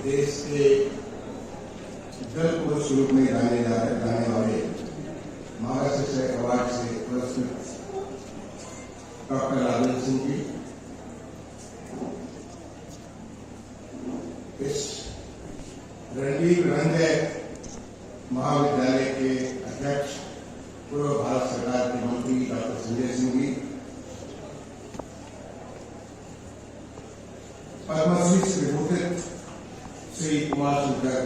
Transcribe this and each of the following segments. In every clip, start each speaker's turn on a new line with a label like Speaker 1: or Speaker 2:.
Speaker 1: देश के जल पुरुष रूप में जाने वाले महाराष्ट्र अवार्ड से पुरस्कृत डॉक्टर राजेंद्र सिंह जी, इस रणवीर रंजय महाविद्यालय के अध्यक्ष पूर्व भारत सरकार के मंत्री डॉक्टर संजय सिंह जी, पद्मश्री से विभूषित श्री कुमार शंकर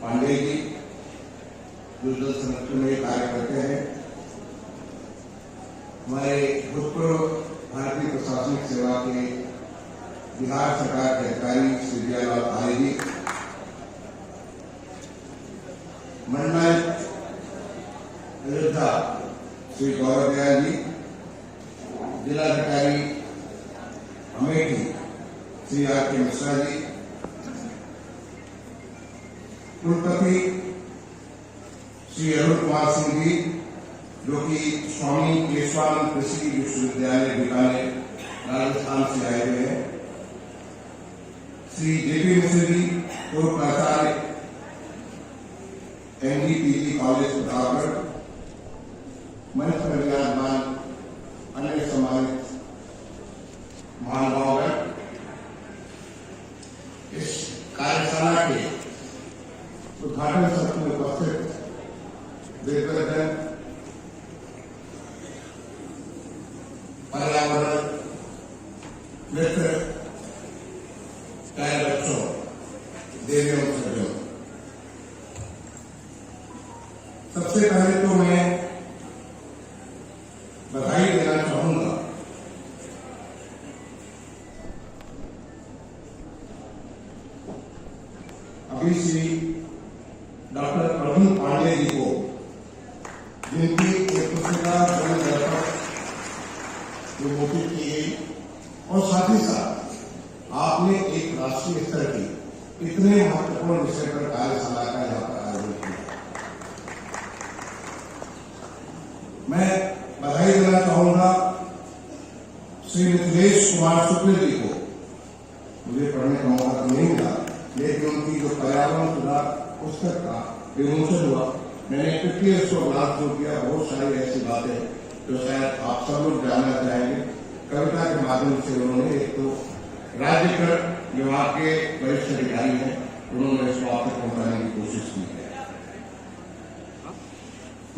Speaker 1: पांडे जी, जो जल संरक्षण में कार्य करते हैं, हमारे भूतपूर्व भारतीय प्रशासनिक सेवा के बिहार सरकार के अधिकारी श्री जियालाल आर्य जी, मंडलायुक्त अयोध्या श्री गौरव दयाल जी, जिलाधिकारी अमेठी श्री आर के मिश्रा जी, कुलपति श्री अरुण कुमार सिंह जी, जो कि स्वामी केशवानंद कृषि विश्वविद्यालय बीकानेर राजस्थान से आए हुए हैं, श्री जेपी मिश्र जी, पूर्व प्राचार्य एनडीपीजी कॉलेज प्रतापगढ़, मंच पर विराजमान अन्य सम्मानित महानुभावगण, इस कार्यशाला के उद्घाटन सत्र में उपस्थित विद्वद्जन, पर्यावरण मित्र, प्यारे बच्चों, देवियों सज्जनों, सबसे पहले तो मैं बधाई देना चाहूंगा अभी श्री डॉक्टर प्रवीण पांडे जी को, जिनकी एक पुस्तिका जल दर्पण विमोचित की गई, और साथ ही साथ आपने एक राष्ट्रीय स्तर की इतने महत्वपूर्ण विषय पर कार्यशाला का यहाँ पर आयोजन किया। मैं बधाई देना चाहूंगा श्री मिथिलेश कुमार शुक्ल जी को, मुझे पढ़ने का मौका तो नहीं मिला, लेकिन उनकी जो पर्यावरण सुधार पुस्तक का विमोचन हुआ, मैंने पिछले उसको ग्राफ किया। बहुत सारी ऐसी बातें जो शायद आप सब लोग जानना चाहेंगे। कविता के माध्यम से उन्होंने, एक तो राज्य कर विभाग के वरिष्ठ अधिकारी हैं, उन्होंने इसको आप तक पहुंचाने की कोशिश की है।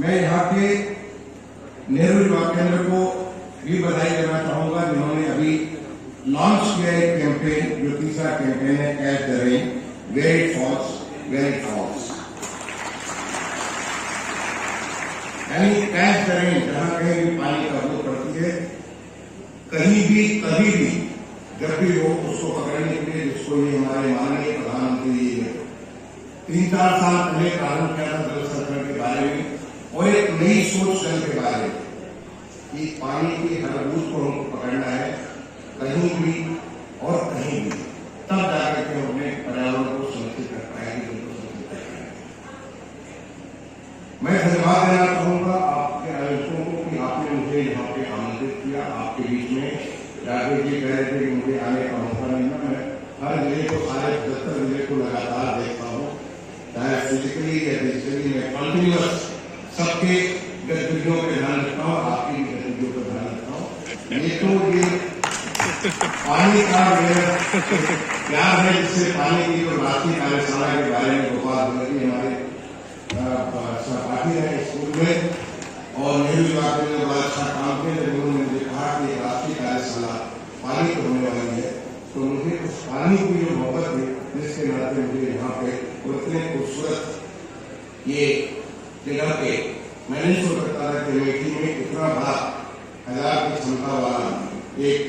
Speaker 1: मैं यहाँ के नेहरू युवा केंद्र को भी बधाई देना चाहूंगा, जिन्होंने अभी लॉन्च किया एक कैंपेन, जो तीसरा कैंपेन है, catch the rain, where it falls where it falls, यानी कैच द रेन, जहां कहीं भी पानी का बूंद पड़ती है, कहीं भी कभी भी जब भी हो, उसको पकड़ने के लिए, जिसको ये हमारे माननीय प्रधानमंत्री जी ने 3-4 साल पहले प्रारंभ किया था जल संरक्षण के बारे में, और एक नई सोच चल के बारे में कि पानी की हर बूंद को हमको पकड़ना है, कहीं भी और कहीं भी, तब जाकर के हम अपने पर्यावरण को सुरक्षित कर पाएंगे। मैं धन्यवाद देना चाहूंगा आपके आयोजकों को कि आपने मुझे यहाँ पे आमंत्रित किया। आपके बीच में राघव जी कह रहे थे कि मुझे आने का मौका नहीं मिला। मैं हर जिले को, सारे 75 जिले को लगातार देखता हूँ, चाहे फिजिकली या डिजिटली, मैं कंटिन्यूअस सबके गतिविधियों पर ध्यान रखता हूँ, आपकी गतिविधियों पर ध्यान रखता हूँ। ये तो ये पानी का प्यार है, जिससे पानी की जो राष्ट्रीय कार्यशाला के बारे में गोपाल भगत हमारे सहपाठी है स्कूल में, और नेहरू युवा केंद्र ने बड़ा अच्छा काम किया। जब उन्होंने मुझे कहा कि राष्ट्रीय कार्यशाला पानी पर होने वाली है, तो मुझे उस पानी की जो मोहब्बत है, जिसके नाते मुझे यहाँ पे उतने खूबसूरत ये जगह पे, मैं नहीं सोच सकता था कि अमेठी में इतना बड़ा 1000 की क्षमता वाला एक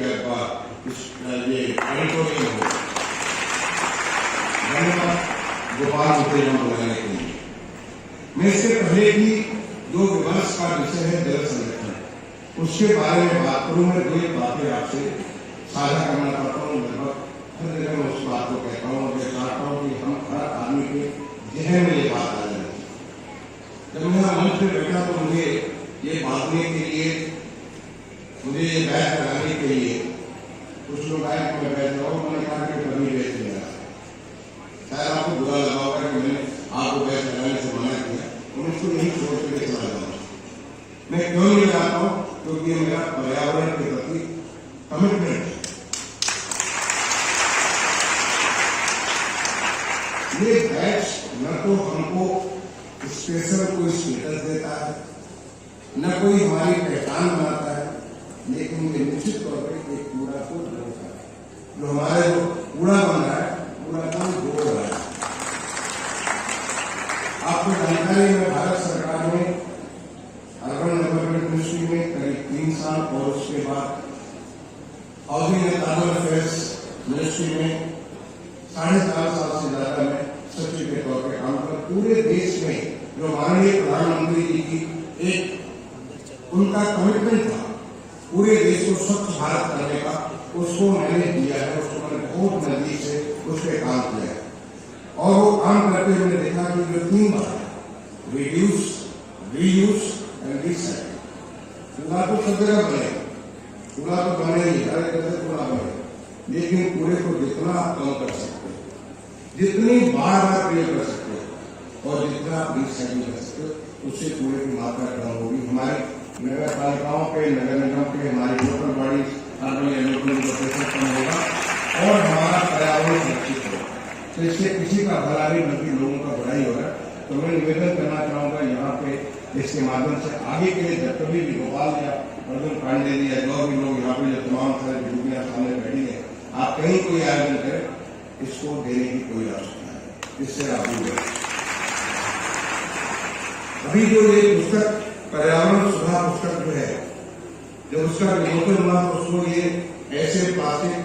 Speaker 1: ये ऑडिटोरियम हो। धन्यवाद गोपाल मुझे बुलाने के लिए। मैं इससे पहले की जो विमर्श का विषय है जल संरक्षण, उसके बारे में बात करूं। मैं 2 बातें आपसे साझा करना चाहता हूँ। लगभग हर जगह मैं उस बात को कहता हूँ, और मैं चाहता हूँ कि हम हर आदमी के जहन में ये बात आ जाए। जब मैं मंच में बैठा तो मुझे ये बांटने के लिए, मुझे ये बैच लगाने के लिए कुछ लोग आए, मैं बैठ रहा हूँ, मैंने कहा कि कभी बैठ लिया, शायद आपको बुरा लगा होगा कि मैंने आपको गैस लगाने से मना किया, तो मैं इसको यही छोड़ के चला जाऊंगा। मैं क्यों नहीं जाता हूँ? क्योंकि ये मेरा पर्यावरण के प्रति कमिटमेंट है। ये गैस न तो हमको स्पेशल कोई स्टेटस देता है, न कोई हमारी पहचान बनाता है, लेकिन ये निश्चित तौर पर एक कूड़ा को जोड़ता है। जो हमारे जो कूड़ा बन रहा है, कूड़ा को जोड़ रहा है। आपको जानकारी है, भारत सरकार ने अर्बन डेवलपमेंट मिनिस्ट्री में करीब 3 साल और उसके बाद housing and urban affairs ministry में 4.5 साल से ज्यादा में सचिव के तौर पर काम कर पूरे देश में जो माननीय प्रधानमंत्री जी की एक उनका कमिटमेंट था पूरे देश को स्वच्छ भारत करने का, उसको मैंने दिया है। उसको मैंने बहुत नजदीक से उस पर काम किया है और वो काम करते हुए देखा कि जो 3 बात रिड्यूस, रीयूज एंड रिसाइकिल, कूड़ा तो सब जगह बनेगा, कूड़ा तो बने ही, हर जगह कूड़ा बने, लेकिन कूड़े को जितना आप कम कर सकते हो, जितनी बार प्रयोग कर सकते हो और जितना आप रिसाइकिल कर सकते हो, उससे कूड़े की मात्रा कम होगी। हमारी नगर पालिकाओं के, नगर निगम के, हमारी लोकल बॉडी अर्बन डेवलपमेंट का प्रेशर कम होगा और हमारा पर्यावरण सुरक्षित होगा। तो इससे किसी का भला नहीं बल्कि लोगों का बुराई होगा। तो मैं निवेदन करना चाहूंगा यहाँ पे इसके माध्यम से आगे के लिए जब कभी भी गोपाल या अर्जुन पांडे जी या जो भी लोग यहाँ पे जो तमाम सारे ड्यूटियां सामने बैठी है, आप कहीं कोई आयोजन करें, इसको देने की कोई आवश्यकता है, इससे आप दूर। अभी जो ये पुस्तक पर्यावरण सुधार पुस्तक जो है, जब उसका विमोचन हुआ तो उसको ये ऐसे प्लास्टिक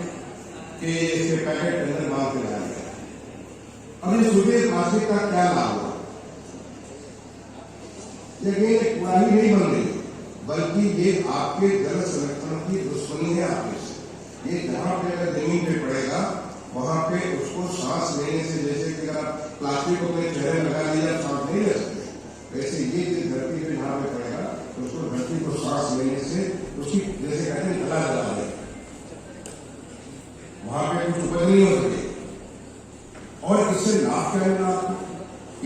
Speaker 1: के ऐसे पैकेट के अंदर बांध के लाया गया। अब ये सूखे प्लास्टिक का क्या लाभ हुआ? लेकिन कूड़ा ही नहीं बन गई, बल्कि ये आपके जल संरक्षण की दुश्मनी है आपके से। ये जहां पे अगर जमीन पे पड़ेगा वहां पे उसको सांस लेने से, जैसे कि अगर प्लास्टिक को अपने चेहरे लगा लिया सांस नहीं ले सकते, वैसे ये चीज धरती पे जहां पे पड़ेगा तो उसको धरती को सांस लेने से उसकी जैसे कहते हैं गला जला दे, वहां पे कुछ उपज नहीं हो सके। और इससे लाभ क्या मिला आपको?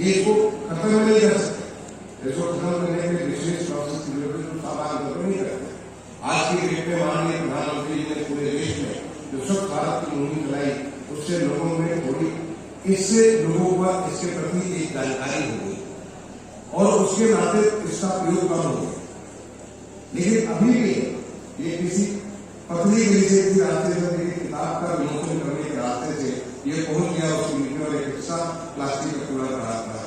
Speaker 1: ये इसको खत्म नहीं कर सकते, इसको खत्म करने के विशेष प्रोसेस सामान नहीं करते। आज की डेट में माननीय प्रधानमंत्री जी ने पूरे देश में जो स्वच्छ भारत की मुहिम चलाई, उससे लोगों में थोड़ी, इससे लोगों को इसके प्रति एक जानकारी हो गई और उसके नाते इसका प्रयोग कम हो गया। लेकिन अभी भी ये किसी पतली गली से किसी रास्ते से किताब का विमोचन करने के रास्ते से ये पहुंच गया, उसकी नीचे और एक हिस्सा प्लास्टिक का कूड़ा का रास्ता है।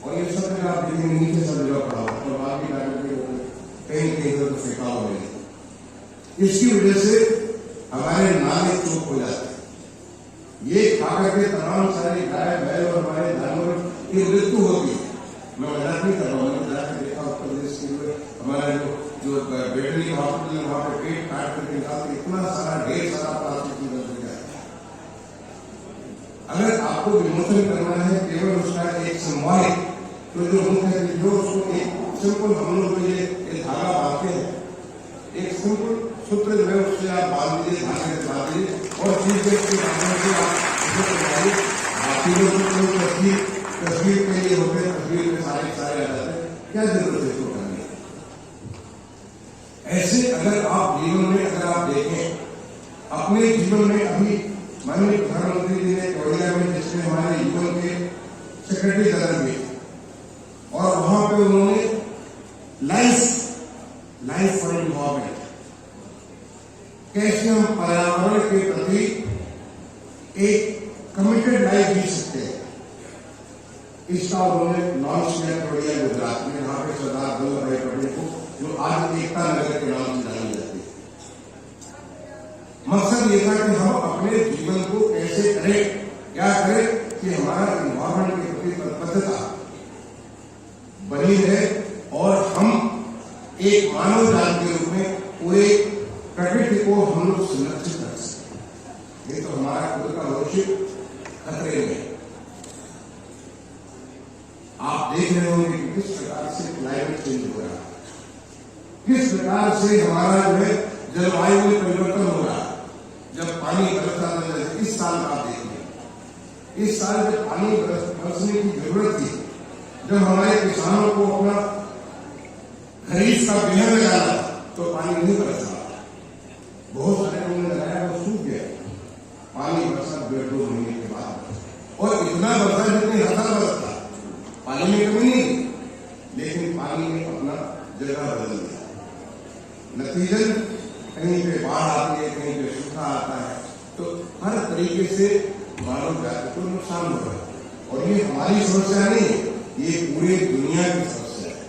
Speaker 1: और ये सब जगह आप देखेंगे नीचे सब जगह पड़ा हुआ और बाकी कहीं कहीं तो फेंका हुआ है। इसकी वजह से हमारे नाले चौक हो जाते हैं। ये खा करके तमाम सारी गाय बैल और हमारे जानवर की मृत्यु होती है। मैं मजाक नहीं कर रहा हूँ, मैंने जाकर देखा उत्तर प्रदेश के हमारा जो वेटरनरी हॉस्पिटल है वहां पे पेट काट करके निकालते, इतना सारा ढेर सारा प्लास्टिक निकल गया है। अगर आपको विमोचन करना है केवल उसका एक सिंबॉलिक, तो जो मुख्य जो उसको एक सिंपल हम लोग ये धागा बांधते हैं, एक सिंपल सूत्र जो है उससे आप बांध दीजिए, धागे से बांध दीजिए और चीज के माध्यम से आप तस्वीर के लिए होते हैं, तस्वीर में सारे आ जाते हैं, क्या जरूरत है इसको करने की? ऐसे अगर आप जीवन में अगर आप देखें अपने जीवन में, अभी माननीय प्रधानमंत्री जी ने केवड़िया में जिसमें हमारे युवन के सेक्रेटरी जनरल भी और वहां पे उन्होंने लाइफ फॉर इन्वायरमेंट, कैसे हम पर्यावरण के प्रति एक कमिटेड लाइफ जी सकते हैं, इसका उन्होंने लॉन्च किया केवड़िया गुजरात में, जहां पे सरदार वल्लभ भाई पटेल को जो आज एकता नगर के नाम से जानी जाती है। मकसद ये था कि हम अपने जीवन को कैसे करें, क्या करें कि हमारा इन्वायरमेंट के प्रति प्रतिबद्धता बनी है और हम एक मानव जात के रूप में पूरे प्रकृति को हम लोग संरक्षित कर सकें। ये तो हमारा खुद का भविष्य खतरे में है। आप देख रहे होंगे कि किस प्रकार से क्लाइमेट चेंज हो रहा है, किस प्रकार से हमारा जो है जलवायु में परिवर्तन हो रहा है। जब पानी बरसता था, जैसे इस साल आप देखिए इस साल जब पानी बरसने की जरूरत थी, जब हमारे किसानों को अपना खरीफ का बेहद लगाना तो पानी नहीं बरसा। बहुत सारे लोगों ने लगाया, वो सूख गया। पानी बरसा 1.5-2 महीने के बाद, और इतना बरसा जितनी हजार बरसता, पानी में कमी नहीं, लेकिन पानी ने अपना जगह बदल दिया। नतीजन कहीं पे बाढ़ आती है, कहीं पे सूखा आता है, तो हर तरीके से मानव जाति को नुकसान हो रहा है। और ये हमारी समस्या नहीं, ये पूरे दुनिया की समस्या है।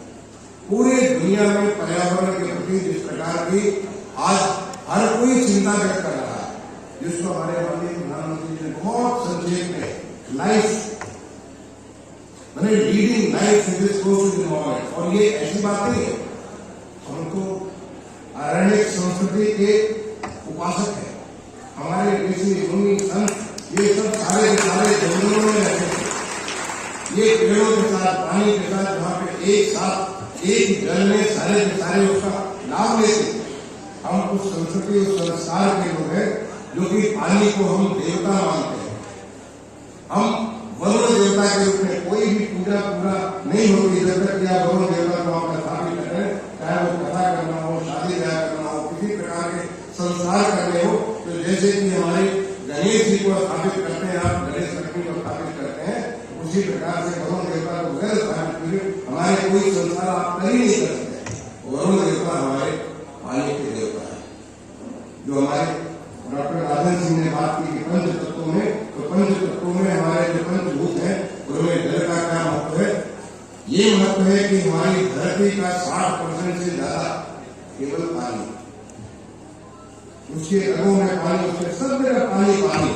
Speaker 1: पूरे दुनिया में पर्यावरण के प्रति जिस प्रकार की आज हर कोई चिंता व्यक्त कर रहा है, जिसको हमारे माननीय प्रधानमंत्री ने बहुत संक्षेप में लाइफ मैंने leading life in this close involvement, और ये ऐसी बात नहीं है, हम तो अरण्य संस्कृति के उपासक है। हमारे ऋषि मुनि संत ये सब सारे जंगलों में रहते थे, ये पेड़ों के साथ पानी के साथ वहां पे एक साथ एक जल में सारे के सारे उसका लाभ लेते। हम उस संस्कृति उस संस्कार के लोग हैं जो कि पानी को हम देवता मानते हैं। हम वरुण देवता के रूप में कोई भी पूजा पूरा नहीं होती जब तक या वरुण देवता को आप स्थापित कर रहे हैं, चाहे वो कथा करना हो, शादी ब्याह करना हो, किसी प्रकार के संस्कार करने हो। तो जैसे कि हमारे गणेश जी को स्थापित करते हैं, आप गणेश लक्ष्मी को स्थापित करते हैं, उसी प्रकार से वरुण देवता को बगैर स्थापित किए हमारे कोई संस्कार आप कर ही नहीं कर सकते। वरुण देवता हमारे पानी के देवता है। जो हमारे डॉक्टर राजन सिंह ने बात की कि पंच तत्वों में, तो पंच तत्वों में हमारे जो पंचभूत हैं उनमें जल का क्या महत्व है? ये महत्व है कि हमारी धरती का 60% से ज्यादा केवल पानी, उसके रगों में पानी, उसके सब जगह पानी पानी।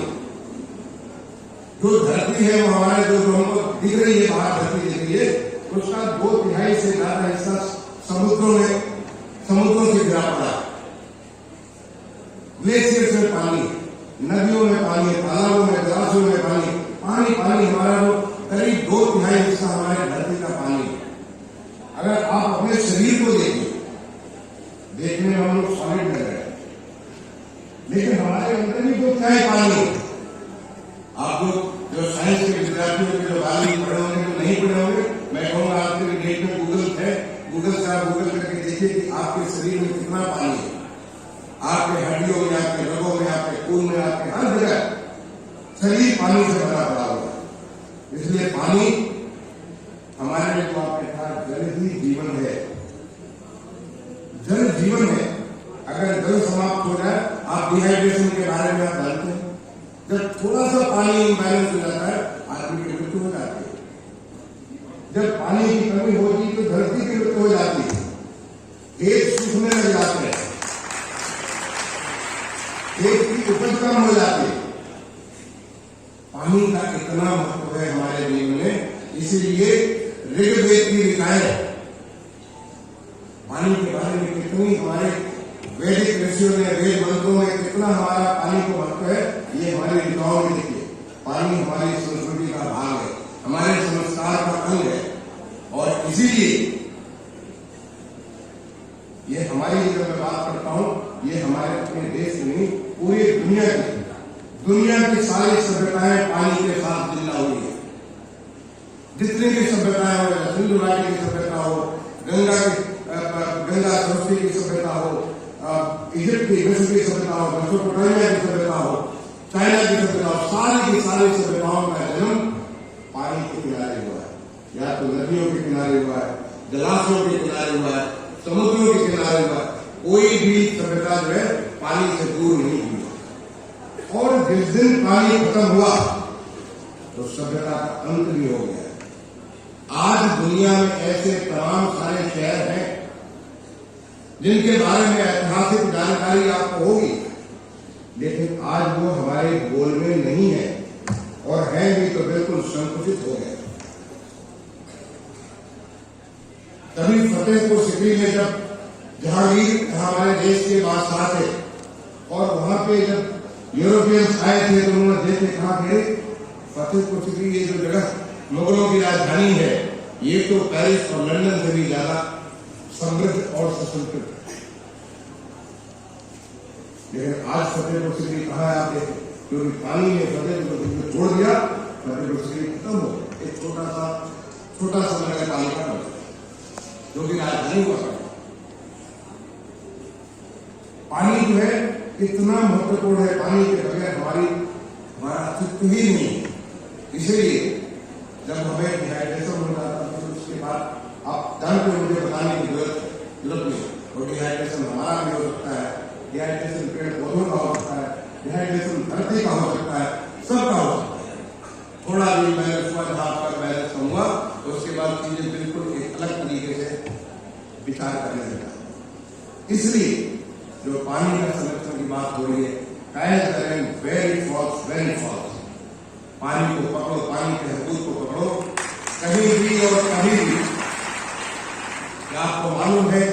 Speaker 1: जो धरती है वो हमारे जो हमको दिख रही है, बाहर धरती दिख रही है, उसका 2/3 से ज्यादा हिस्सा समुद्रों से गिरा पड़ा है। ग्लेशियर में पानी, नदियों में पानी, तालाबों में, जलाशयों में पानी, पानी पानी हमारा जो करीब 2/3 हिस्सा हमारे धरती का पानी है। अगर आप अपने शरीर को देखने में हम लोग सॉलिड लग रहे हैं, लेकिन हमारे अंदर भी 2/3 पानी है। आप लोग जो साइंस के विद्यार्थियों के जो बायोलॉजी पढ़े होंगे तो नहीं पढ़े होंगे, मैं कहूँगा आपके डेट में गूगल है, गूगल से आप गूगल करके देखिए कि आपके शरीर में कितना पानी है। आपके हड्डियों में, आपके रगों में, आपके खून में, आपके हर जगह शरीर पानी से भरा पड़ा हुआ है। इसलिए पानी हमारे लिए, तो आपने कहा जल ही जीवन है, जल जीवन है। अगर जल समाप्त हो जाए, आप डिहाइड्रेशन के बारे में आप जानते हैं, जब थोड़ा सा पानी इम्बैलेंस हो जाता है आदमी की मृत्यु हो जाती है। जब पानी की कमी होती है तो धरती की मृत्यु हो जाती है, खेत सूखने लग जाते हैं, खेत की उपज कम हो जाती है। पानी का इतना महत्व है हमारे जीवन में, इसीलिए ऋग्वेद की निकाय पानी के बारे में कितनी, हमारे वैदिक ऋषियों ने वेद मंत्रों में कितना हमारा पानी को महत्व है, ये हमारी लिखाओं में देखिए। पानी हमारी संस्कृति का भाग है, हमारे संस्कार का अंग है, और इसीलिए ये हमारी, जब मैं बात करता हूं, ये हमारे अपने देश में पूरी दुनिया की सारी सभ्यताएं पानी के साथ जिंदा हुई है। जितनी भी सभ्यताएं हो, सिंधु घाटी की सभ्यता हो, गंगा सरस्वती की सभ्यता हो, इजिप्ट की मिस्र की सभ्यता हो, मेसोपोटामिया की सभ्यता हो, चाइना की सभ्यता हो, सारी की सारी सभ्यताओं का जन्म पानी के किनारे हुआ है। या तो नदियों के किनारे हुआ है, जलाशयों के किनारे हुआ है, समुद्रों के किनारे हुआ है। कोई भी सभ्यता जो है पानी से दूर नहीं हुई। और जिस दिन पानी खत्म हुआ तो सभ्यता का अंत भी हो गया। आज दुनिया में ऐसे तमाम सारे शहर हैं जिनके बारे में ऐतिहासिक जानकारी आपको होगी, लेकिन आज वो हमारे गोल में नहीं है, और है भी तो बिल्कुल संकुचित हो गए। कभी फतेहपुर सिकरी में जब जहांगीर हमारे देश के बादशाह थे, और वहां पे जब यूरोपियंस आए थे तो उन्होंने देख के कहा कि फतेहपुर सिकरी ये जो जगह मुगलों की राजधानी है, ये तो पेरिस और लंदन से भी ज्यादा समृद्ध और सुसंस्कृत है। लेकिन आज फतेहपुर सिकरी कहाँ है आप देखें, क्योंकि पानी ने फतेहपुर सिकरी को छोड़ दिया, प्रतिवर्ष खत्म हो एक छोटा सा नगर पालिका जो कि राजधानी हुआ करता। पानी जो है इतना महत्वपूर्ण है, पानी के बगैर हमारा अस्तित्व ही नहीं है। इसलिए जब हमें डिहाइड्रेशन हो जाता है तो उसके बाद आप जानते हो, मुझे बताने की जरूरत नहीं। और डिहाइड्रेशन हमारा भी हो सकता है, डिहाइड्रेशन पेड़ पौधों का हो सकता है, डिहाइड्रेशन धरती का हो सकता है, सबका हो सकता है। थोड़ा भी बैलेंस हुआ, जहां पर बैलेंस कम हुआ तो उसके बाद चीजें बिल्कुल एक अलग तरीके से विचार करने लगता। इसलिए जो पानी का संरक्षण की बात हो रही है, catch the rain where it falls. पानी को पकड़ो, पानी के हकूक को पकड़ो कहीं भी और कभी भी। क्या आपको मालूम है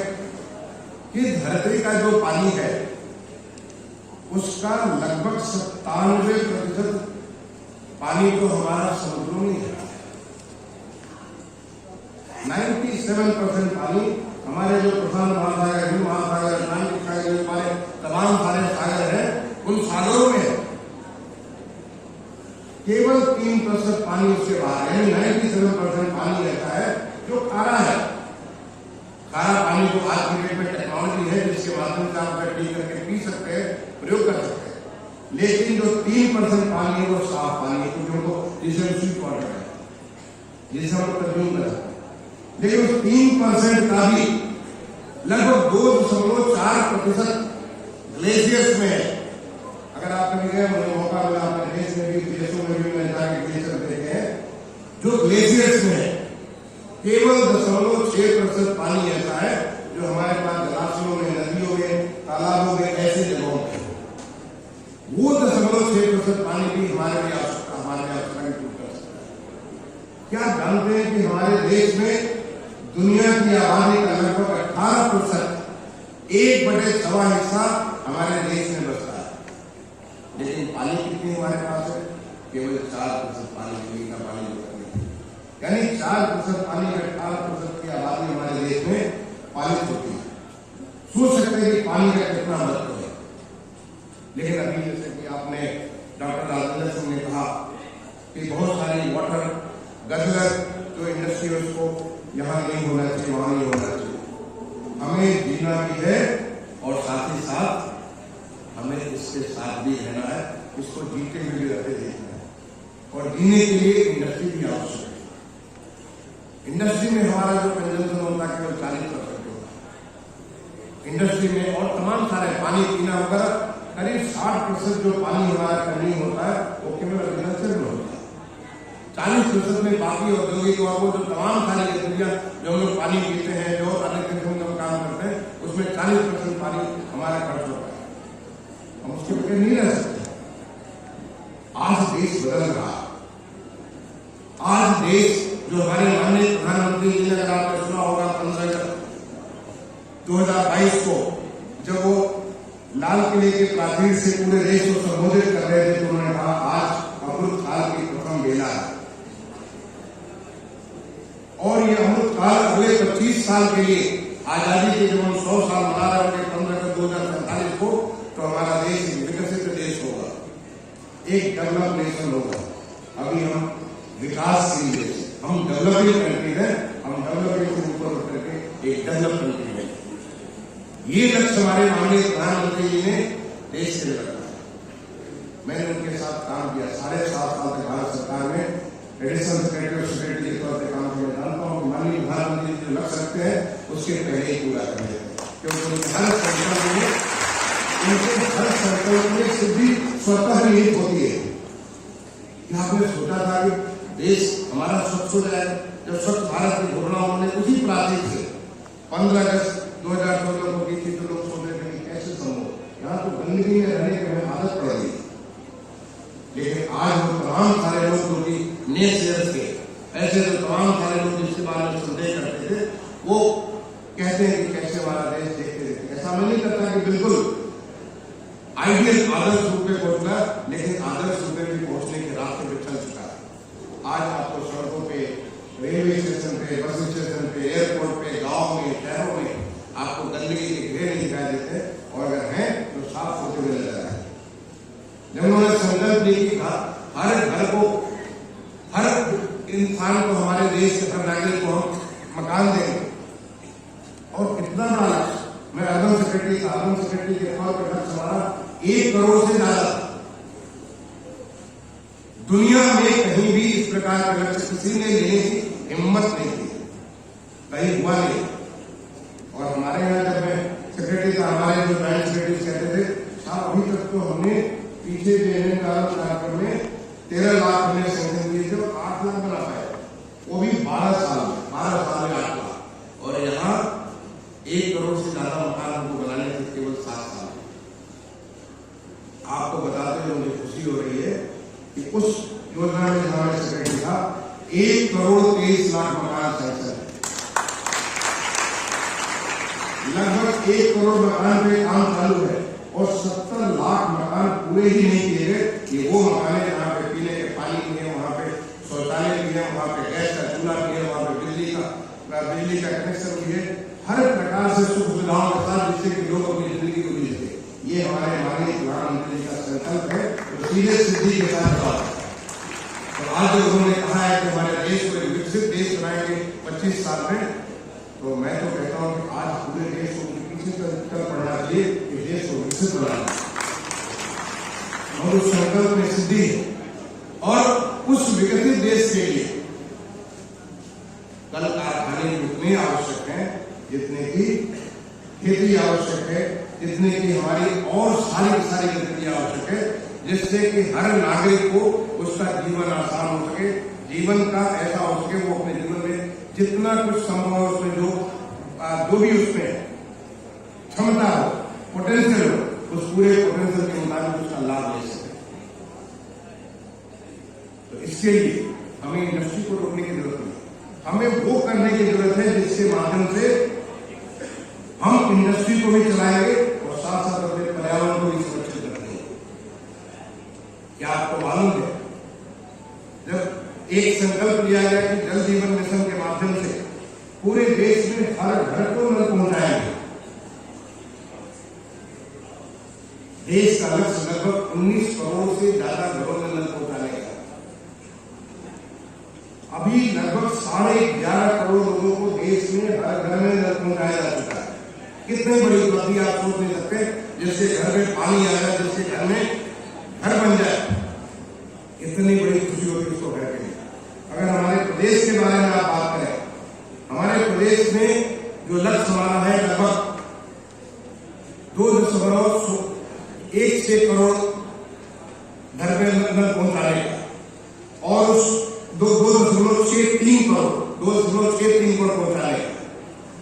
Speaker 1: कि धरती का जो पानी है उसका लगभग 97% पानी तो हमारा समुद्रों में है। 97% पानी हमारे जो प्रशांत महासागर, हिंद महासागर, अटलांटिक सागर, हमारे तमाम सारे सागर हैं, उन सागरों में है। केवल 3% पानी उससे बाहर है। 97% पानी ऐसा है जो खारा है। खारा पानी को आज की डेट में टेक्नोलॉजी है जिसके माध्यम से आप गड्डी करके पी सकते हैं, प्रयोग कर सकते हैं। लेकिन जो 3% पानी है वो साफ पानी है, क्योंकि उनको जिसे स्वीट वाटर है, जिसे हम कंज्यूम कर सकते हैं। लेकिन उस 3% का भी लगभग 2.4% ग्लेशियर्स में है। अगर आप कभी गए, मुझे मौका मिला अपने देश में भी, विदेशों में भी मैंने जाकर ग्लेशियर देखे हैं, जो ग्लेशियर्स में है केवल 0.6% पानी ऐसा है जो हमारे पास जलाशयों में, नदियों में, तालाबों में, ऐसे जगहों में। वो 0.6% पानी भी हमारे लिए आवश्यकता की पूर्ति कर सकता है। क्या जानते हैं कि हमारे देश में दुनिया की आबादी का लगभग 18%, 1/6 हिस्सा हमारे देश में बसता है। लेकिन पानी कितनी हमारे पास है? केवल 4% पानी, पीने का पानी होता है। यानी 4% पानी का 18% की आबादी हमारे देश में पालित होती है। सोच सकते हैं कि पानी का कितना महत्व है। लेकिन अभी जैसे कि आपने डॉक्टर राजेंद्र सिंह ने कहा कि बहुत सारी वाटर गजलर जो इंडस्ट्री है उसको यहाँ नहीं होना चाहिए, वहां नहीं होना चाहिए। हमें जीना भी है और साथ ही साथ हमें इसके साथ भी रहना है, इसको जीते हुए भी रहते देखना है। और जीने के लिए इंडस्ट्री भी आवश्यक है। इंडस्ट्री में हमारा जो कंजम्पशन होता है केवल 40% होता है इंडस्ट्री में, और तमाम सारे पानी पीना वगैरह करीब 60% जो पानी हमारा कंज्यूम होता है वो केवल एग्रीकल्चर में होता है। 40% में बाकी औद्योगिक और वो जो तमाम सारी गतिविधियां जो हम लोग पानी पीते हैं, जो अन्य किस्म का काम करते हैं, उसमें 40% पानी हमारा खर्च होता है। हम उसके बगैर नहीं रह सकते। आज देश बदल रहा है। आज देश जो हमारे माननीय प्रधानमंत्री जी ने, अगर आपने सुना होगा, 15 अगस्त 2022 को जब वो लाल किले के प्राचीर से पूरे देश को संबोधित कर रहे थे तो उन्होंने कहा आज अमृत काल की प्रथम बेला है और ये अमृत काल अगले 25 साल के लिए, आजादी के जब हम 100 साल मना रहे होंगे 15 अगस्त 2047 को, तो हमारा देश विकसित देश होगा, एक डेवलप नेशन होगा। अभी हम विकासशील देश, हम डेवलपिंग कंट्री है, हम डेवलपिंग से ऊपर उठ करके एक डेवलप कंट्री है। ये लक्ष्य हमारे माननीय प्रधानमंत्री जी ने देश के लिए रखा है। मैंने उनके साथ काम किया, 7.5 साल तक भारत सरकार में एडिशनल सेक्रेटरी के तौर पर काम किया। जानता हूँ कि माननीय प्रधानमंत्री जी जो लक्ष्य रखते हैं उसके पहले ही पूरा कर देते हैं, क्योंकि उनके हर संकल्प में सिद्धि स्वतः निहित होती है। क्या आपने सोचा था कि देश हमारा स्वच्छ हो जाए? जब स्वच्छ भारत की घोषणा उन्होंने उसी प्राचीर से 15 अगस्त 2014 को की थी, तो लोग सोच रहे थे कि कैसे संभव, यहाँ तो गंदगी में रहने की हमें आदत पड़ गई। लेकिन आज वो तमाम सारे लोग जो कि नेशनर्स के, ऐसे तो तमाम सारे लोग जिसके बारे में संदेह करते थे, वो कहते हैं कि कैसे हमारा देश देखते देखते। ऐसा मैं नहीं करता कि बिल्कुल आइडियल आदर्श रूप में पहुंचना, लेकिन आदर्श रूप में भी पहुंचने के रास्ते पे चल चुका है। आज आपको सड़कों पे, रेलवे स्टेशन पे, बस स्टेशन पे, एयरपोर्ट पे, गांव में, शहरों में आपको गंदगी के ढेर नहीं दिखाई देते, और अगर हैं तो साफ होते हुए नजर आए। जब उन्होंने संकल्प लिया कि हर घर को इंसान को, हमारे देश के हर नागरिक को हम मकान देंगे। और कितना बड़ा लक्ष्य, मैं अर्बन सेक्रेटरी के तौर पर लक्ष्य हमारा 1 करोड़ से ज्यादा। दुनिया में कहीं भी इस प्रकार का लक्ष्य किसी ने लेने की हिम्मत नहीं की, कहीं हुआ नहीं। और हमारे यहाँ जब मैं सेक्रेटरी था, हमारे जो जॉइंट सेक्रेटरी कहते थे साहब अभी तक तो हमने पीछे देने कार्यक्रम में 13 लाख हमने सैंक्शन दिए थे और 8 लाख बना पाए, वो भी 12 साल में 8 लाख। और यहाँ 1 करोड़ से ज्यादा मकान हमको बनाने थे केवल 7 साल। आपको बताते हुए मुझे खुशी हो रही है कि उस योजना में हमारे सेक्रेटरी था 1 करोड़ 23 लाख मकान सैंक्शन है। लगभग 1 करोड़ मकान पे काम चालू है और 70 लाख मकान पूरे ही नहीं किए गए। ये वो मकान है जहाँ पे पीने के पानी भी है, वहाँ पे शौचालय भी है, वहाँ पे गैस का चूल्हा भी है, वहाँ पे बिजली का कनेक्शन भी है, हर प्रकार से सुख सुविधाओं के साथ, जिससे कि लोग अपनी जिंदगी को जी सके। ये हमारे माननीय प्रधानमंत्री जी का संकल्प है, तो सीधे सिद्धि के साथ बात। तो आज जो उन्होंने कहा है कि हमारे देश को एक विकसित देश बनाएंगे 25 साल में, तो मैं तो कहता हूँ कि आज पूरे देश को पीछे चल पड़ना चाहिए कि देश को विकसित बनाना और उस संकल्प में सिद्धि है। और उस विकसित देश के लिए कल कारखाने उतने आवश्यक हैं जितने की खेती आवश्यक है, जितने की हमारी और सारी गतिविधियां आवश्यक है, जिससे कि हर नागरिक को उसका जीवन आसान हो सके, जीवन का ऐसा हो सके वो अपने जीवन में जितना कुछ संभव है उसमें जो भी उसमें क्षमता हो, पोटेंशियल हो, उस पूरे पोटेंशियल के मुताबिक उसका लाभ ले सके। तो इसके लिए हमें इंडस्ट्री को रोकने की जरूरत नहीं, हमें वो करने की जरूरत है जिसके माध्यम से हम इंडस्ट्री को भी चलाएंगे और साथ साथ अपने पर्यावरण को भी सुरक्षित रखेंगे। क्या आपको मालूम है जब एक संकल्प लिया गया कि जल जीवन मिशन के माध्यम से पूरे देश में हर घर को नल पहुंचाएंगे, देश का लक्ष्य लगभग 19 करोड़ से ज्यादा घरों में नल पहुंचाने का। अभी लगभग 11.5 करोड़ लोगों को देश में हर घर में नल पहुंचाया जा चुका है। कितनी बड़ी उपलब्धि आप सोच नहीं सकते, जिससे घर में पानी आ जाए, जिससे घर में घर बन जाए, इतनी बड़ी खुशी होगी उसको घर के लिए। अगर हमारे प्रदेश के बारे में आप बात करें, हमारे प्रदेश में जो लक्ष्य हमारा है लगभग 2.16 करोड़ घर में नल पहुंचाने का और उस 2.63 करोड़ पहुंचाने का।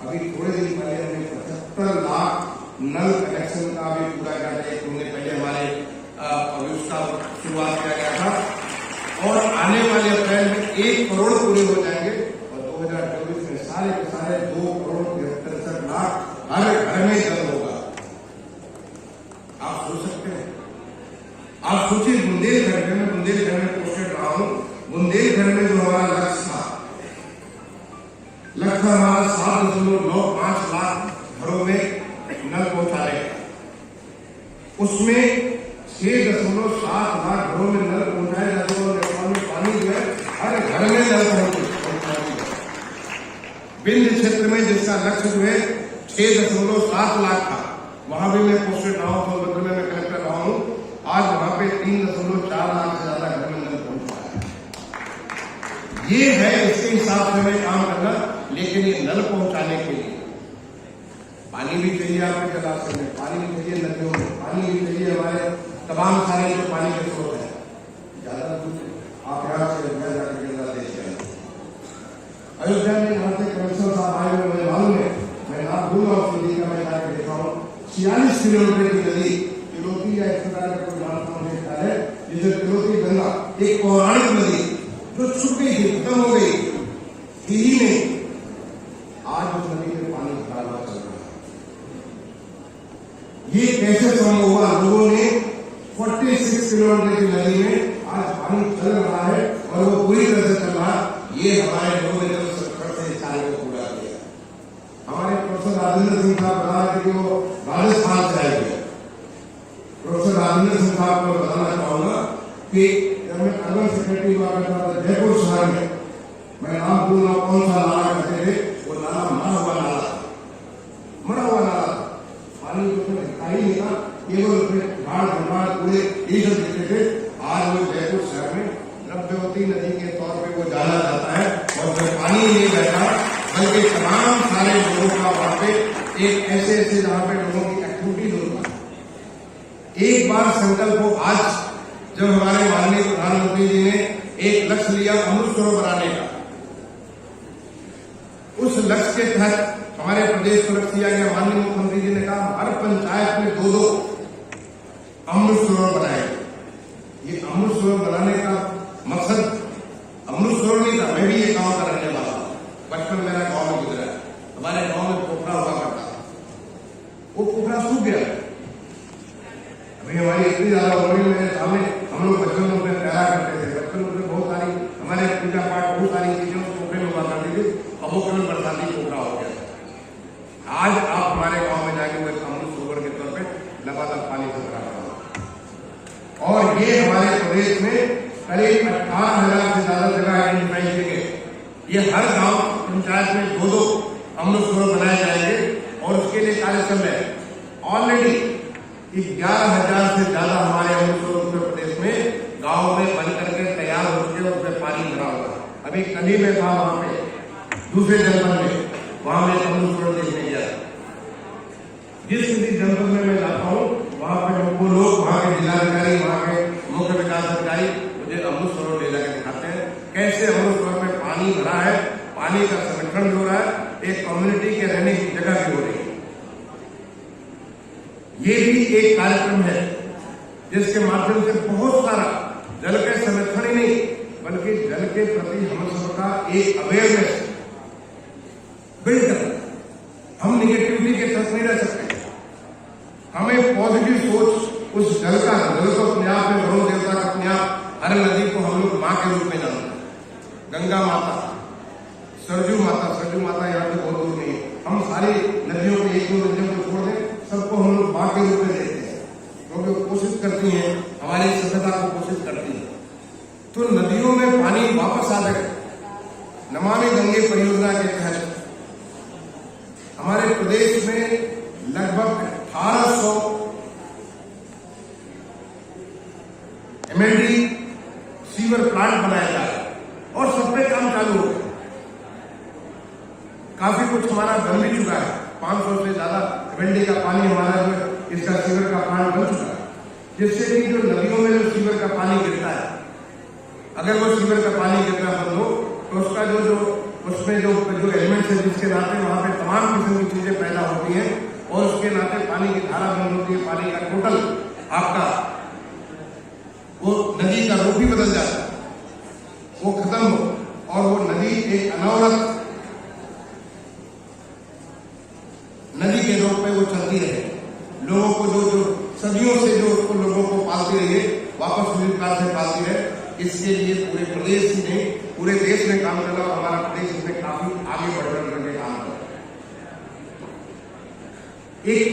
Speaker 1: अभी थोड़े दिन पहले हमने 75 लाख नल कनेक्शन का भी पूरा किया था। एक महीने पहले हमारे उसका शुरुआत किया गया था और आने वाले अप्रैल में 1 करोड़ पूरे हो जाएंगे और 2024 में सारे के सारे 2 करोड़ 63 लाख हर घर में जल होगा। आप सोच सकते हैं, आप सोचिए बुंदेलखंड में, मैं बुंदेलखंड में पोस्टेड रहा हूं, बुंदेलखंड में जो हमारा लक्ष्य हमारा 7.95 लाख घरों में नल पहुंचाने का, उसमें 6.7 लाख घरों में नल पहुंचाए जाते हैं और पानी जो है हर घर में नल पहुंचाने का। विंध्य क्षेत्र में जिसका लक्ष्य जो है 6.7 लाख था, वहां भी मैं पोस्टेड रहा हूं, सोनभद्र में मैं कलेक्टर रहा हूं। आज वहां पे 3.4 लाख से ज्यादा घर में नल पहुंचा है। ये है, इसके हिसाब से हमें काम करना। लेकिन ये नल पहुंचाने के लिए पानी भी चाहिए, आपके जलाशय में पानी भी चाहिए, नदियों में पानी भी चाहिए, हमारे तमाम सारे जो पानी के स्रोत है। ज्यादा दूर आप यहाँ से अयोध्या जाकर के देश के अयोध्या में यहाँ से कमिश्नर साहब आए हुए, मुझे मालूम है, मैं नाम भूल रहा हूँ, नदी का मैं जाकर देखा हूँ। 46 किलोमीटर की नदी तिलोकी या इस प्रकार का कोई नाम है, जिसे तिलोकी गंगा, एक पौराणिक नदी जो छुप गई थी, खत्म हो गई थी ही नहीं, आज उस नदी में पानी भरा हुआ चल रहा है। ये कैसे संभव हुआ? लोगों ने 46 किलोमीटर की नदी में आज पानी चल रहा है और वो पूरी तरह से चल रहा है। ये हमारे लोगों ने जब सरकार से इस कार्य को पूरा किया। हमारे प्रोफेसर राजेंद्र सिंह साहब बता रहे थे कि वो राजस्थान से आए थे। प्रोफेसर राजेंद्र सिंह साहब को बताना चाहूंगा कि जब मैं अर्बन सेक्रेटरी हुआ करता था जयपुर शहर में, मैं नाम भूल रहा हूं कौन सा नाला कहते थे, वो नाला मरा हुआ नाला, मरा हुआ नाला, पानी तो उसमें दिखता ही नहीं था, केवल उसमें झाड़ झंकार कूड़े यही सब दिखते थे। आज वो जयपुर शहर में द्रव्यवती नदी के तौर पे वो जाना जाता है, और जो पानी नहीं बहता बल्कि तमाम सारे लोगों का वहां पे एक ऐसे जहां पे लोगों की एक्टिविटीज होती है। एक बार संकल्प हो, आज जब हमारे माननीय प्रधानमंत्री जी ने एक लक्ष्य लिया अमृत सरोवर बनाने का, उस लक्ष्य के तहत हमारे प्रदेश को लक्ष्य दिया गया। माननीय मुख्यमंत्री जी ने कहा हर पंचायत में 2-2 अमृत सरोवर बनाए। ये अमृत सरोवर बनाने का मकसद अमृत सरोवर नहीं था, मैं भी ये गांव का रहने वाला हूं, बचपन मेरा गांव में गुजरा है। हमारे गांव में पोखरा हुआ करता था, वो पोखरा सूख गया। अभी हमारी इतनी ज्यादा उम्र में मेरे सामने हम लोग बचपन में तैयार करते थे, बचपन में बहुत सारी हमारे पूजा पाठ बहुत सारी चीजें उस पोखरे में हुआ करती थी, अब वो केवल बरसाती पोखरा हो गया। आज आप हमारे गांव में जाके वो अमृत सरोवर के तौर पे लगातार पानी से भरा हुआ, और ये हमारे प्रदेश में करीब 18,000 से ज्यादा जगह आइडेंटिफाई किए गए। ये हर गांव पंचायत में 2-2 अमृत सरोवर बनाए जाएंगे, और उसके लिए कार्य चल रहे हैं। ऑलरेडी 11,000 से ज्यादा हमारे अमृत सरोवर उत्तर प्रदेश में गांव में बन करके तैयार हो चुके, उसमें पानी भरा हुआ। अभी कल ही में था वहां पे दूसरे जनपद में, वहां में अमृत सरोवर देखने गया। जिस किसी जनपद में मैं जाता हूँ वहां पे वो लोग, वहां के जिलाधिकारी, वहां के मुख्य विकास अधिकारी मुझे अमृत सरोवर ले जाकर दिखाते हैं कैसे अमृत सरोवर में पानी भरा है, पानी का संरक्षण भी हो रहा है, एक कम्युनिटी के रहने की जगह भी हो रही है। ये भी एक कार्यक्रम है जिसके माध्यम से बहुत सारा जल के संरक्षण ही नहीं बल्कि जल के प्रति हम सबका एक अवेयरनेस बिल्ड करना। हम निगेटिविटी के तरफ नहीं रह सकते, हमें पॉजिटिव सोच उस जल का, जल को अपने आप में वरुण देवता का अपने आप, हर नदी को हम लोग मां के रूप में जानते हैं। गंगा माता, सरजू माता यहाँ पे बहुत दूर नहीं है। हम सारी नदियों को, 1-2 नदियों को छोड़ दें, सबको हम लोग मां के रूप में देखते हैं, क्योंकि वो कोशिश करती हैं, हमारी सभ्यता को कोशिश करती है। तो नदियों में पानी वापस आ जाए। नमामि गंगे परियोजना के तहत हमारे प्रदेश में लगभग 1800 एमएलडी सीवर प्लांट बनाया जा रहा है, और सब पे काम चालू हो गया। काफी कुछ हमारा बन भी चुका है, 500 से ज्यादा एमएलडी का पानी हमारा जो इसका सीवर का प्लांट बन चुका है, जिससे कि जो नदियों में जो सीवर का पानी गिरता है, अगर वो सीवर का पानी गिरना बंद हो तो उसका जो उसमें जो एलिमेंट्स है, जिसके नाते वहां पे तमाम किस्म की चीजें पैदा होती हैं, और उसके नाते पानी की धारा बंद होती है, पानी का टोटल आपका वो नदी का रूप ही बदल जाता है, वो खत्म हो, और वो नदी एक अनवरत नदी के रूप में वो चलती रहे। लोगों को जो सदियों से जो उसको लोगों को पालती रही है, वापस उसी प्रकार से पालती है। इसके लिए पूरे प्रदेश ही नहीं, पूरे देश में काम कर रहा है। हमारा प्रदेश इसमें काफी आगे बढ़ करके काम कर रहा है। एक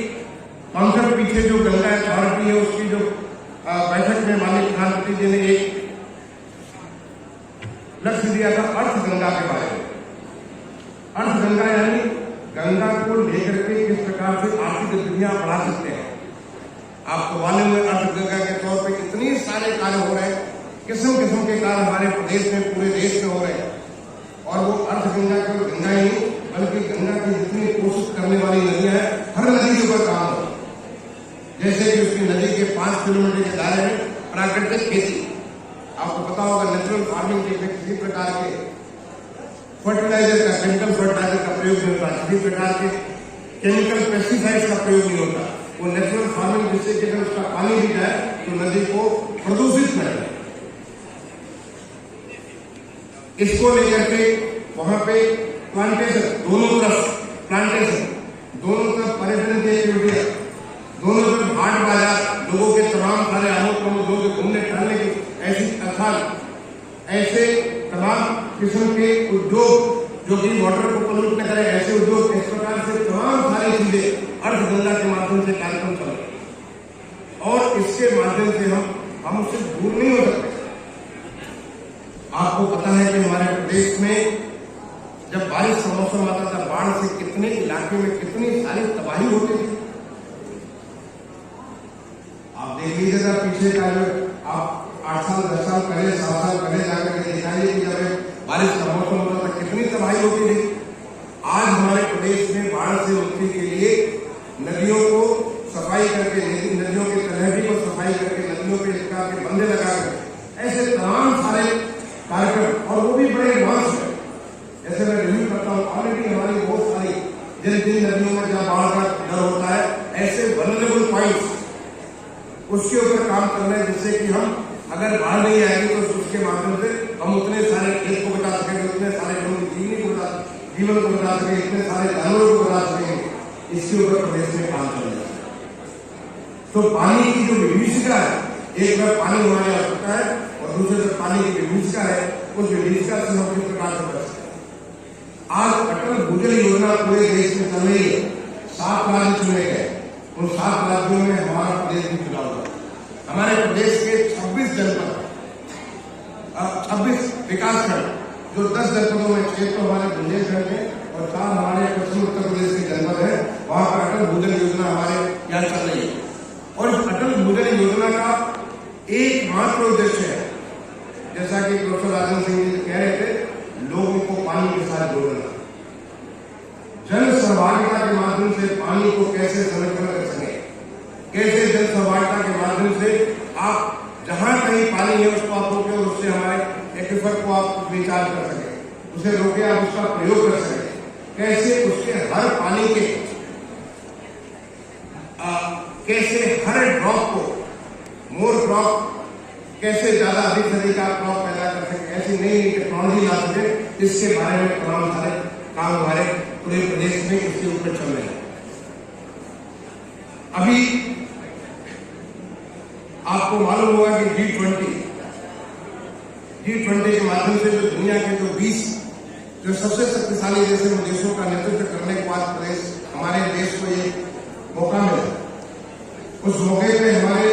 Speaker 1: कॉन्सेप्ट पीछे जो गंगा अथॉरिटी है, उसकी जो बैठक में माननीय प्रधानमंत्री जी ने एक लक्ष्य दिया था अर्थ गंगा के बारे में। अर्थ गंगा यानी गंगा को लेकर के किस प्रकार से आर्थिक गतिविधियां बढ़ा सकते हैं। आपको मालूम है अर्थ गंगा के तौर पे कितने सारे कार्य हो रहे हैं, किस्म किस्म के कार्य हमारे प्रदेश में, पूरे देश में हो रहे हैं। और वो अर्थ गंगा केवल गंगा ही नहीं बल्कि गंगा की जितनी कोशिश करने वाली नदियां हैं, हर नदी के ऊपर काम हो। जैसे कि उसकी नदी के 5 किलोमीटर के दायरे में प्राकृतिक खेती, आपको पता होगा नेचुरल फार्मिंग के किसी प्रकार के फर्टिलाइजर का, केमिकल फर्टिलाइजर का प्रयोग नहीं होता, किसी प्रकार के केमिकल पेस्टिसाइड्स का प्रयोग नहीं होता। वो नेचुरल फार्मिंग, जिससे कि अगर उसका पानी भी जाए तो नदी को प्रदूषित न करे। इसको लेकर के वहां पे प्लांटेशन, दोनों तरफ प्लांटेशन, दोनों तरफ पर्यटन की एक्टिविटियां, दोनों तरफ हाट बाजार, लोगों के तमाम सारे आमोद प्रमोद, लोगों के घूमने टहलने की ऐसी अर्थात ऐसे तमाम किस्म के उद्योग जो कि वाटर को पॉल्यूट न करे, ऐसे उद्योग, इस प्रकार से तमाम सारी चीजें अर्थ गंगा के माध्यम से कार्यक्रम चल रहे, और इसके माध्यम से हम उससे दूर नहीं हो सकते।
Speaker 2: आपको पता है कि हमारे प्रदेश में जब बारिश का मौसम आता था, बाढ़ से कितने इलाके में कितनी सारी तबाही होती थी। आप देख लीजिए जरा पीछे का, जो आप 8 साल 10 साल पहले 7 साल पहले जाकर के दिखाइए कि जब बारिश का मौसम होता था कितनी तबाही होती थी। आज हमारे प्रदेश में बाढ़ से मुक्ति के लिए नदियों को सफाई करके, नदियों के तलहटी को सफाई करके, नदियों पे इस प्रकार के बंदे लगाकर ऐसे तमाम सारे कार्यक्रम, और वो भी बड़े एडवांस है। जैसे मैं रिव्यू करता हूँ, ऑलरेडी हमारी बहुत सारी जिन नदियों में जहाँ बाढ़ का डर होता है, ऐसे वल्नरेबल पॉइंट्स उसके ऊपर काम करना है, जिससे कि हम अगर बाढ़ नहीं आएगी तो उसके माध्यम से हम उतने सारे खेत को बचा सकेंगे, उतने सारे लोगों की जीवन को बचा सकेंगे, इतने सारे जानवरों को बचा सकेंगे। इसके ऊपर प्रदेश में काम चल रहा है। तो पानी की जो विभीषिका है, एक तरफ पानी हमारी आवश्यकता है और दूसरी तरफ पानी की विभीषिका है, उस विभीषिका से हम किस प्रकार से बच सकते हैं। आज अटल भूजल योजना पूरे देश में चल रही है। 7 राज्य चुने गए, उन 7 राज्यों में हमारा प्रदेश भी चुना हुआ। हमारे प्रदेश के 26 जनपद, 26 विकासखंड, जो 10 जनपदों में 6 तो हमारे बुंदेलखंड है और 4 हमारे पश्चिम उत्तर प्रदेश के जनपद है, वहां पर अटल भूजल योजना हमारे यहाँ चल रही है। और इस अटल भूजल योजना का एकमात्र उद्देश्य है, जैसा कि प्रोफेसर राजन सिंह जी कह रहे थे, लोगों को पानी के साथ जोड़ना। जन सहभागिता के माध्यम से पानी को कैसे संरक्षण कर सके, कैसे जन सहभागिता के माध्यम से आप जहां कहीं पानी है उसको आप रोके और उससे हमारे एक्विफर को आप रिचार्ज कर सके, उसे रोके आप उसका प्रयोग कर सके, कैसे उसके हर पानी के कैसे हर ड्रॉप को मोर ड्रॉप, कैसे ज्यादा अधिक से अधिक आप ड्रॉप पैदा कर सके, ऐसी नई नई टेक्नोलॉजी ला सके, इसके बारे में तमाम सारे काम हमारे पूरे प्रदेश में इसके ऊपर चल रहे हैं। अभी आपको मालूम होगा कि G20 के माध्यम से जो दुनिया के जो 20 जो सबसे शक्तिशाली देशों का नेतृत्व करने के बाद प्रदेश, हमारे देश को ये मौका मिला। उस मौके पे हमारे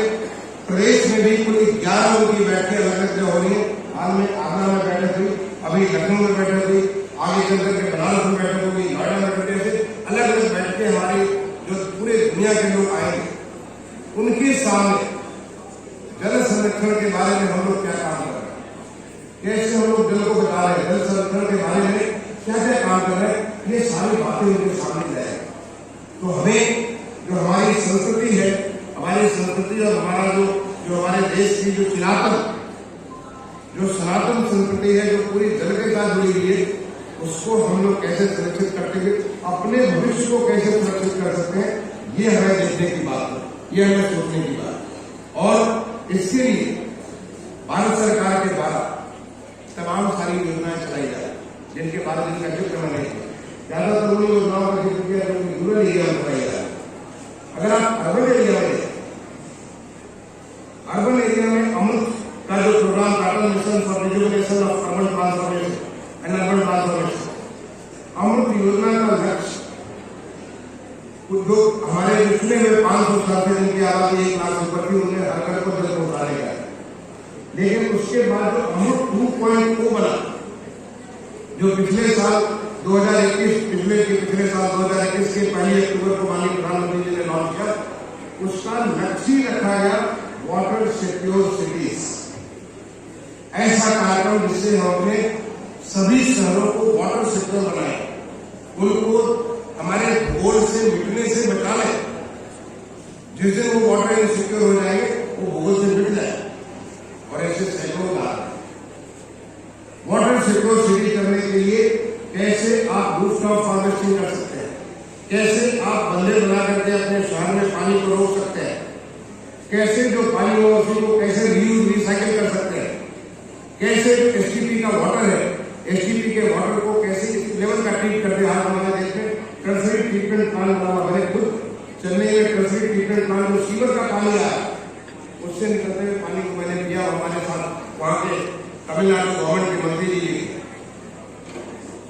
Speaker 2: प्रदेश में भी कुल 11 लोगों की बैठकें अलग अलग हो रही है। हाल में आगरा में बैठक हुई, अभी लखनऊ में बैठक हुई, आगे चल करके बनारस में बैठक हुई, नोएडा में बैठक हुई, अलग अलग बैठकें हमारी जो पूरे दुनिया के लोग आएंगे, उनके सामने जल संरक्षण के बारे में हम लोग क्या काम कर रहे हैं, कैसे हम लोग जल को बचा रहे हैं, जल संरक्षण के बारे में क्या क्या काम कर रहे हैं, ये सारी बातें उनके सामने जाएंगी। तो हमें जो हमारी संस्कृति है, हमारी संस्कृति और हमारा जो हमारे देश की जो चिरातन, जो सनातन संस्कृति है, जो पूरी जल के साथ जुड़ी हुई है, उसको हम लोग कैसे सुरक्षित करते हुए अपने भविष्य को कैसे सुरक्षित कर सकते हैं, ये हमें देखने की बात है, ये हमें सोचने की बात है। और इसके लिए भारत सरकार के द्वारा तमाम सारी योजनाएं चलाई जा रही, जिनके बारे में जिनका जिक्र मैंने नहीं किया, ज्यादातर उन योजनाओं का जिक्र किया जो रूरल एरिया में चलाई जा रही है। अगर आप अर्बन एरिया में अमृत का जो program, Atal mission for rejuvenation of urban transformation and urban transformation, Amrut योजना का लक्ष्य जो हमारे पिछले हुए 500 साल से जिनकी आबादी 1 लाख से ऊपर थी, उन्हें हर घर को जल पहुंचाने का। लेकिन उसके बाद जो अमृत 2.0 बना, जो पिछले साल 2021 पिछले साल 2021 के 1 अक्टूबर को माननीय प्रधानमंत्री जी ने लॉन्च किया, उसका लक्ष्य रखा गया वाटर सिक्योर सिटीज। ऐसा कार्यक्रम जिससे हम अपने सभी शहरों को वाटर सिक्योर बनाए, उनको हमारे भूगोल से मिटने से बचा ले। जिस दिन वो वाटर इनसिक्योर हो जाएंगे, वो भूगोल से मिट जाए। और ऐसे सैकड़ों लाख वाटर सिक्योर सिटी करने के लिए कैसे आप रूफटॉप हार्वेस्टिंग कर सकते हैं, कैसे आप बंदे बना करके अपने शहर में पानी को रोक सकते हैं, कैसे जो पानी हो उसी को कैसे रीयूज रिसाइकिल कर सकते हैं, कैसे एसटीपी का वाटर है, एसटीपी के वाटर को कैसे इस लेवल का ट्रीट करते हैं। आज हमारे देश में टर्सरी ट्रीटमेंट प्लांट बना हुआ है, खुद चेन्नई में टर्सरी ट्रीटमेंट प्लांट, जो सीवर का पानी आया उससे निकलते हुए पानी को मैंने पिया। हमारे साथ वहां के तमिलनाडु गवर्नमेंट के मंत्री जी,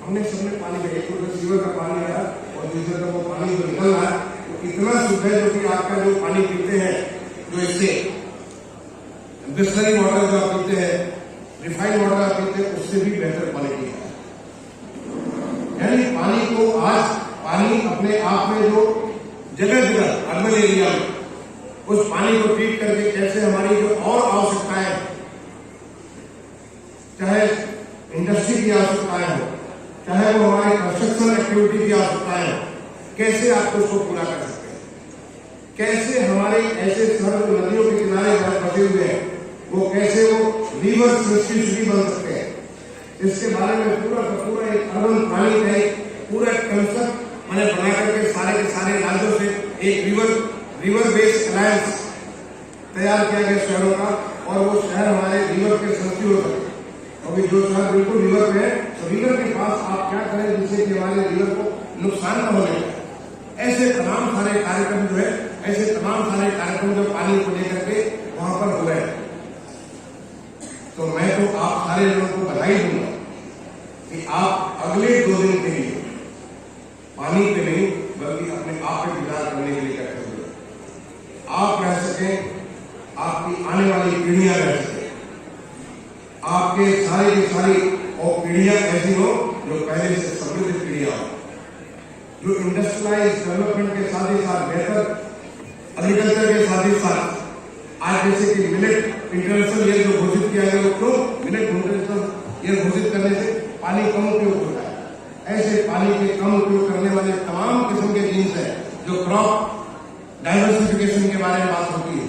Speaker 2: हमने सबने पानी में एक सीवर का पानी आया और दूसरे का वो पानी जो निकल रहा है वो इतना शुद्ध है, जो कि आपका जो पानी पीते हैं, जो इससे बिस्लरी वाटर जो आप पीते हैं, रिफाइंड वाटर आप पीते हैं उससे भी बेहतर क्वालिटी है। यानी पानी को आज पानी अपने आप में जो जगह जगह अर्बन एरिया में उस पानी को ट्रीट करके कैसे हमारी जो और आवश्यकताएं, चाहे इंडस्ट्री की आवश्यकताएं हो, चाहे वो हमारे कंस्ट्रक्शन एक्टिविटी की आवश्यकताएं हो, कैसे आप उसको पूरा कर सकते हैं, कैसे हमारे ऐसे शहर नदियों के किनारे बसे हुए हैं वो कैसे वो रिवर सिटी बन सकते हैं, इसके बारे में पूरा का पूरा एक अर्बन प्लानिंग का एक पूरा कंसेप्ट मैंने बना करके सारे के सारे राज्यों से एक रिवर बेस्ड अलायंस तैयार किया गया शहरों का, और वो शहर हमारे रिवर के संस्कृति हो सके। अभी जो शहर बिल्कुल रिवर पे है तो रिवर के पास आप क्या करें जिससे कि हमारे रिवर को नुकसान न होने पाए। ऐसे तमाम सारे कार्यक्रम जो है, ऐसे तमाम सारे कार्यक्रम जो पानी को लेकर के वहां पर हो रहे हैं। तो मैं तो आप सारे लोगों को बधाई दूंगा कि आप अगले 2 दिन के लिए पानी पे नहीं बल्कि अपने आप पे विचार करने के लिए करते हुए आप रह सकें, आपकी आने वाली पीढ़ियां रह सकें, आपके सारी की सारी और पीढ़ियां ऐसी हो जो पहले से समृद्ध पीढ़ियां हो, जो इंडस्ट्रियलाइज डेवलपमेंट के साथ ही साथ बेहतर एग्रीकल्चर के साथ ही साथ आज जैसे कि मिलेट इंटरनेशनल ईयर जो घोषित किया गया, तो मिलेट इंटरनेशनल ईयर घोषित करने से पानी कम उपयोग होता है। ऐसे पानी के कम उपयोग करने वाले तमाम किस्म के जीन्स हैं जो क्रॉप डाइवर्सिफिकेशन के बारे में बात होती है।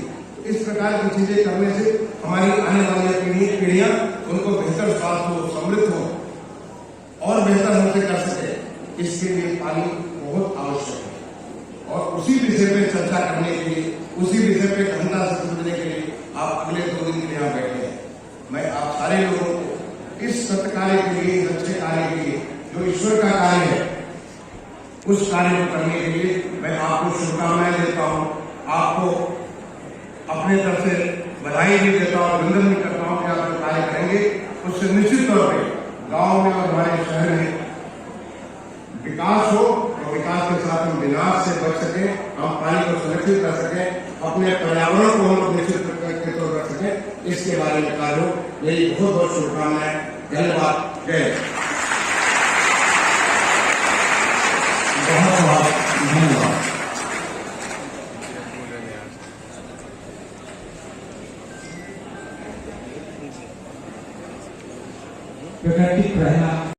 Speaker 2: इस प्रकार की चीजें करने से हमारी आने वाली पीढ़ियां उनको बेहतर स्वास्थ्य हो, समृद्ध हो और बेहतर हमसे कर सके, इसके लिए पानी बहुत आवश्यक है। और उसी विषय पे चर्चा करने के लिए, उसी विषय पे घंटा से समझने के लिए आप अगले 2 दिन के लिए यहाँ बैठे हैं। मैं आप सारे लोगों को इस सत्य कार्य के लिए, इस अच्छे कार्य के लिए जो ईश्वर का कार्य है, उस कार्य को करने के लिए मैं आपको शुभकामनाएं देता हूँ। आपको अपने तरफ से बधाई भी देता हूँ, अभिनंदन भी करता हूँ कि आप जो कार्य करेंगे उससे निश्चित तौर पर गांव में और हमारे शहर में विकास हो, और विकास के साथ हम विनाश से बच सके, हम पानी को सुरक्षित कर सके, अपने पर्यावरण को हम निश्चित करके तो रख सके, इसके बारे में कार्य हो। मेरी बहुत बहुत शुभकामनाएं। धन्यवाद। जय
Speaker 3: बहुत बहुत धन्यवाद। प्राकृतिक रहना